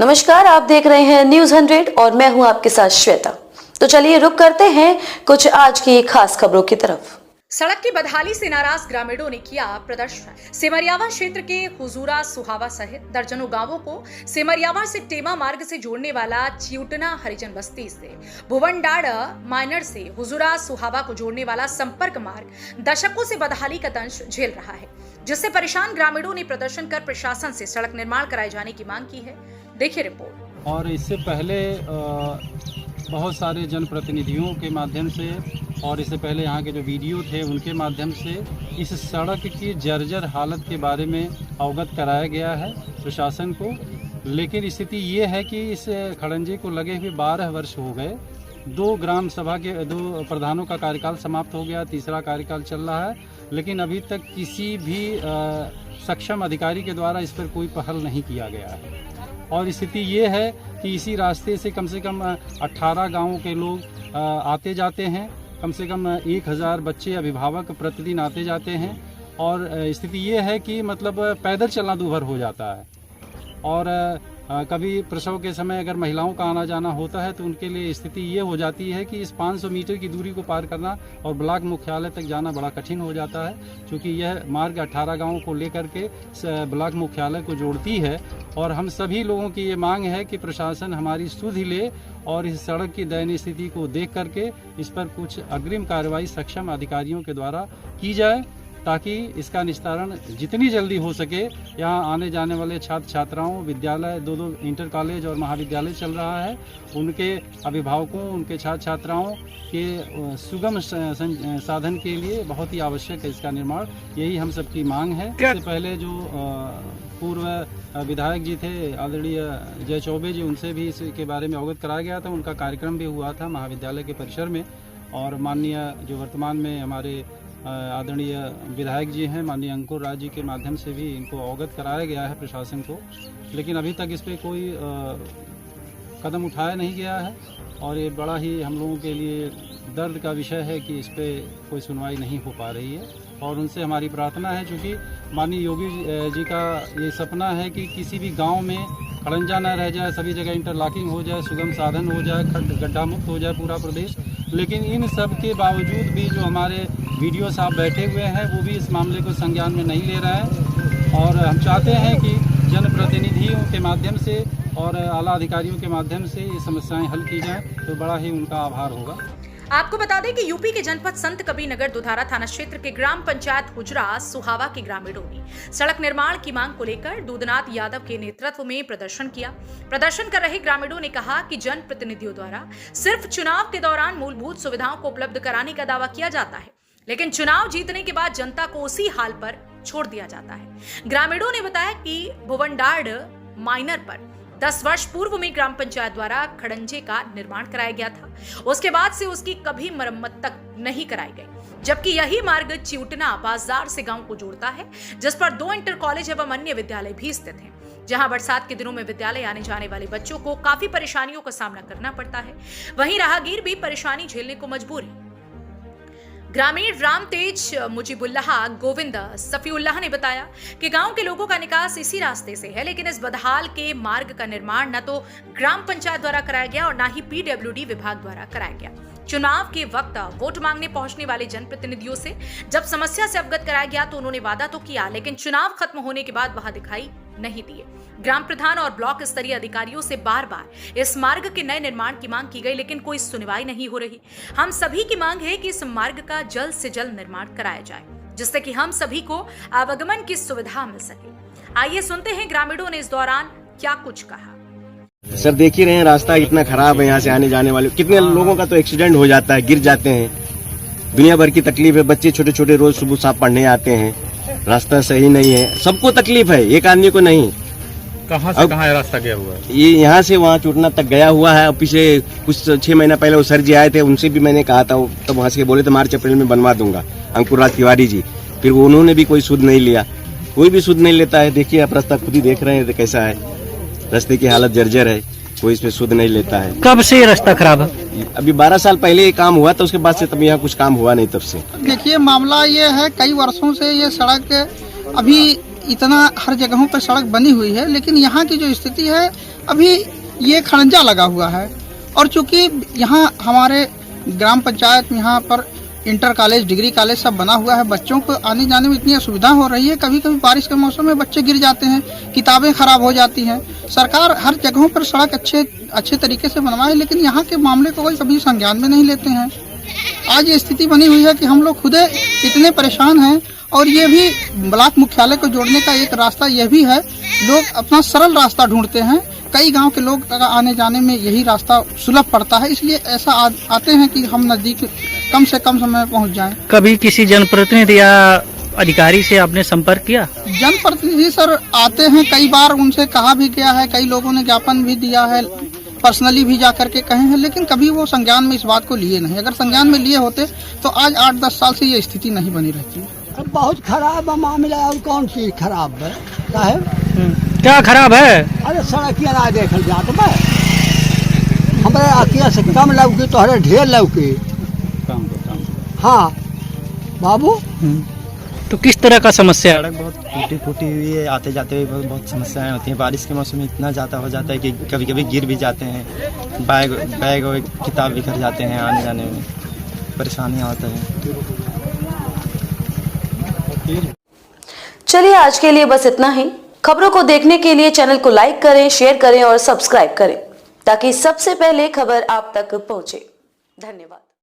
नमस्कार, आप देख रहे हैं न्यूज 100 और मैं हूं आपके साथ श्वेता। तो चलिए रुक करते हैं कुछ आज की खास खबरों की तरफ। सड़क की बदहाली से नाराज ग्रामीणों ने किया प्रदर्शन। सेमरियावा क्षेत्र के हुजूरा सुहावा सहित दर्जनों गांवों को सेमरियावा से टेमा मार्ग से जोड़ने वाला चिउटना हरिजन बस्ती से भुवनडाड़ माइनर से हुजूरा सुहावा को जोड़ने वाला संपर्क मार्ग दशकों से बदहाली का दंश झेल रहा है, जिससे परेशान ग्रामीणों ने प्रदर्शन कर प्रशासन से सड़क निर्माण कराए जाने की मांग की है। देखिए रिपोर्ट। और इससे पहले बहुत सारे जनप्रतिनिधियों के माध्यम से और इससे पहले यहाँ के जो वीडियो थे उनके माध्यम से इस सड़क की जर्जर हालत के बारे में अवगत कराया गया है प्रशासन को। लेकिन स्थिति ये है कि इस खड़ंजे को लगे हुए 12 वर्ष हो गए। 2 ग्राम सभा के 2 प्रधानों का कार्यकाल समाप्त हो गया, तीसरा कार्यकाल चल रहा है, लेकिन अभी तक किसी भी सक्षम अधिकारी के द्वारा इस पर कोई पहल नहीं किया गया है। और स्थिति ये है कि इसी रास्ते से कम 18 गांवों के लोग आते जाते हैं। कम से कम 1000 बच्चे अभिभावक प्रतिदिन आते जाते हैं। और स्थिति ये है कि मतलब पैदल चलना दूभर हो जाता है। और कभी प्रसव के समय अगर महिलाओं का आना जाना होता है तो उनके लिए स्थिति ये हो जाती है कि इस 500 मीटर की दूरी को पार करना और ब्लॉक मुख्यालय तक जाना बड़ा कठिन हो जाता है, क्योंकि यह मार्ग 18 गांवों को लेकर के ब्लॉक मुख्यालय को जोड़ती है। और हम सभी लोगों की ये मांग है कि प्रशासन हमारी सुध ले और इस सड़क की दयनीय स्थिति को देख करके इस पर कुछ अग्रिम कार्रवाई सक्षम अधिकारियों के द्वारा की जाए, ताकि इसका निस्तारण जितनी जल्दी हो सके। यहाँ आने जाने वाले छात्र छात्राओं, विद्यालय 2 इंटर कॉलेज और महाविद्यालय चल रहा है, उनके अभिभावकों, उनके छात्र छात्राओं के सुगम साधन के लिए बहुत ही आवश्यक है इसका निर्माण। यही हम सबकी मांग है। इससे पहले जो पूर्व विधायक जी थे आदरणीय जय चौबे जी, उनसे भी इसके बारे में अवगत कराया गया था। उनका कार्यक्रम भी हुआ था महाविद्यालय के परिसर में। और माननीय जो वर्तमान में हमारे आदरणीय विधायक जी हैं, माननीय अंकुर राज जी के माध्यम से भी इनको अवगत कराया गया है प्रशासन को, लेकिन अभी तक इस पर कोई कदम उठाया नहीं गया है। और ये बड़ा ही हम लोगों के लिए दर्द का विषय है कि इस पर कोई सुनवाई नहीं हो पा रही है। और उनसे हमारी प्रार्थना है, चूँकि माननीय योगी जी का ये सपना है कि किसी भी गांव में खड़ंजा न रह जाए, सभी जगह इंटरलॉकिंग हो जाए, सुगम साधन हो जाए, गड्ढा मुक्त हो जाए पूरा प्रदेश। लेकिन इन सब के बावजूद भी जो हमारे वीडियो साहब बैठे हुए हैं वो भी इस मामले को संज्ञान में नहीं ले रहे हैं। और हम चाहते हैं कि जनप्रतिनिधियों के माध्यम से और आला अधिकारियों के माध्यम से ये समस्याएं हल की जाएं, तो बड़ा ही उनका आभार होगा। आपको बता दें कि यूपी के जनपद संत कबीर नगर दुधारा थाना क्षेत्र के ग्राम पंचायत हुजरा सुहावा के ग्रामीणों ने सड़क निर्माण की मांग को लेकर दूधनाथ यादव के नेतृत्व में प्रदर्शन किया। प्रदर्शन कर रहे ग्रामीणों ने कहा कि जनप्रतिनिधियों द्वारा सिर्फ चुनाव के दौरान मूलभूत सुविधाओं को उपलब्ध कराने का दावा किया जाता है, लेकिन चुनाव जीतने के बाद जनता को उसी हाल पर छोड़ दिया जाता है। ग्रामीणों ने बताया कि भुवनडाड़ माइनर पर 10 वर्ष पूर्व में ग्राम पंचायत द्वारा खड़ंजे का निर्माण कराया गया था। उसके बाद से उसकी कभी मरम्मत तक नहीं कराई गई, जबकि यही मार्ग चिउटना बाजार से गांव को जोड़ता है, जिस पर 2 इंटर कॉलेज एवं अन्य विद्यालय भी स्थित हैं, जहां बरसात के दिनों में विद्यालय आने जाने वाले बच्चों को काफी परेशानियों का सामना करना पड़ता है। वहीं राहगीर भी परेशानी झेलने को मजबूर है। ग्रामीण राम तेज मुजीबुल्लाह गोविंद सफीउल्लाह ने बताया कि गांव के लोगों का निकास इसी रास्ते से है, लेकिन इस बदहाल के मार्ग का निर्माण न तो ग्राम पंचायत द्वारा कराया गया और न ही पीडब्ल्यूडी विभाग द्वारा कराया गया। चुनाव के वक्त वोट मांगने पहुंचने वाले जनप्रतिनिधियों से जब समस्या से अवगत कराया गया तो उन्होंने वादा तो किया, लेकिन चुनाव खत्म होने के बाद वहां दिखाई नहीं दिए। ग्राम प्रधान और ब्लॉक स्तरीय अधिकारियों से बार-बार इस मार्ग के नए निर्माण की मांग की गई, लेकिन कोई सुनवाई नहीं हो रही। हम सभी की मांग है कि इस मार्ग का जल्द से जल्द निर्माण कराया जाए, जिससे कि हम सभी को आवागमन की सुविधा मिल सके। आइए सुनते हैं ग्रामीणों ने इस दौरान क्या कुछ कहा। सर देख ही रहे हैं, रास्ता इतना खराब है, यहाँ से आने जाने वाले कितने लोगों का तो एक्सीडेंट हो जाता है, गिर जाते हैं। दुनिया भर की तकलीफ है। बच्चे छोटे छोटे रोज सुबह साहब पढ़ने आते हैं, रास्ता सही नहीं है। सबको तकलीफ है, एक आदमी को नहीं। कहाँ से कहाँ रास्ता गया हुआ है? ये यहाँ से वहाँ चुटना तक गया हुआ है। पीछे कुछ 6 महीना पहले वो सर जी आए थे, उनसे भी मैंने कहा था, तब वहाँ से बोले थे मार्च अप्रैल में बनवा दूंगा, अंकुर राज तिवारी जी। फिर उन्होंने भी कोई सुध नहीं लिया, कोई भी सुध नहीं लेता है। देखिए आप रास्ता खुद ही देख रहे हैं कैसा है, रास्ते की हालत जर्जर है, कोई इसमें सुध नहीं लेता है। कब से ये रास्ता खराब है? अभी 12 साल पहले ये काम हुआ था, उसके बाद से तब यहाँ कुछ काम हुआ नहीं तब से। देखिए मामला ये है, कई वर्षों से ये सड़क अभी इतना हर जगहों पर सड़क बनी हुई है, लेकिन यहाँ की जो स्थिति है अभी ये खड़ंजा लगा हुआ है। और चूंकि यहाँ हमारे ग्राम पंचायत यहाँ पर इंटर कॉलेज, डिग्री कॉलेज सब बना हुआ है, बच्चों को आने जाने में इतनी असुविधा हो रही है। कभी कभी बारिश के मौसम में बच्चे गिर जाते हैं, किताबें खराब हो जाती हैं। सरकार हर जगहों पर सड़क अच्छे तरीके से बनवाए, लेकिन यहाँ के मामले को कोई कभी संज्ञान में नहीं लेते हैं। आज ये स्थिति बनी हुई है कि हम लोग खुद इतने परेशान हैं। और ये भी ब्लॉक मुख्यालय को जोड़ने का एक रास्ता यह भी है, लोग अपना सरल रास्ता ढूंढते हैं। कई गांव के लोग आने जाने में यही रास्ता सुलभ पड़ता है, इसलिए ऐसा आते हैं कि हम नजदीक कम से कम समय में पहुंच जाएं। कभी किसी जनप्रतिनिधि या अधिकारी से आपने संपर्क किया? जनप्रतिनिधि सर आते हैं, कई बार उनसे कहा भी गया है, कई लोगों ने ज्ञापन भी दिया है, पर्सनली भी जा करके कहे हैं, लेकिन कभी वो संज्ञान में इस बात को लिए नहीं। अगर संज्ञान में लिए होते तो आज 8-10 साल से ये स्थिति नहीं बनी रहती। बहुत खराब मामला है। और कौन चीज खराब है साहब? क्या खराब है? अरे सड़क ना देखल जात में हमारे अकिया से कम लौके तो हरे ढेर लौके। हाँ बाबू, तो किस तरह का समस्या है? सड़क बहुत टूटी फूटी हुई है, आते जाते हुए बहुत समस्याएं होती हैं। बारिश के मौसम में इतना ज़्यादा हो जाता है कि कभी कभी गिर भी जाते हैं, बैग और किताब बिखर जाते हैं, आने जाने में परेशानियां होती हैं। चलिए आज के लिए बस इतना ही। खबरों को देखने के लिए चैनल को लाइक करें, शेयर करें और सब्सक्राइब करें ताकि सबसे पहले खबर आप तक पहुंचे। धन्यवाद।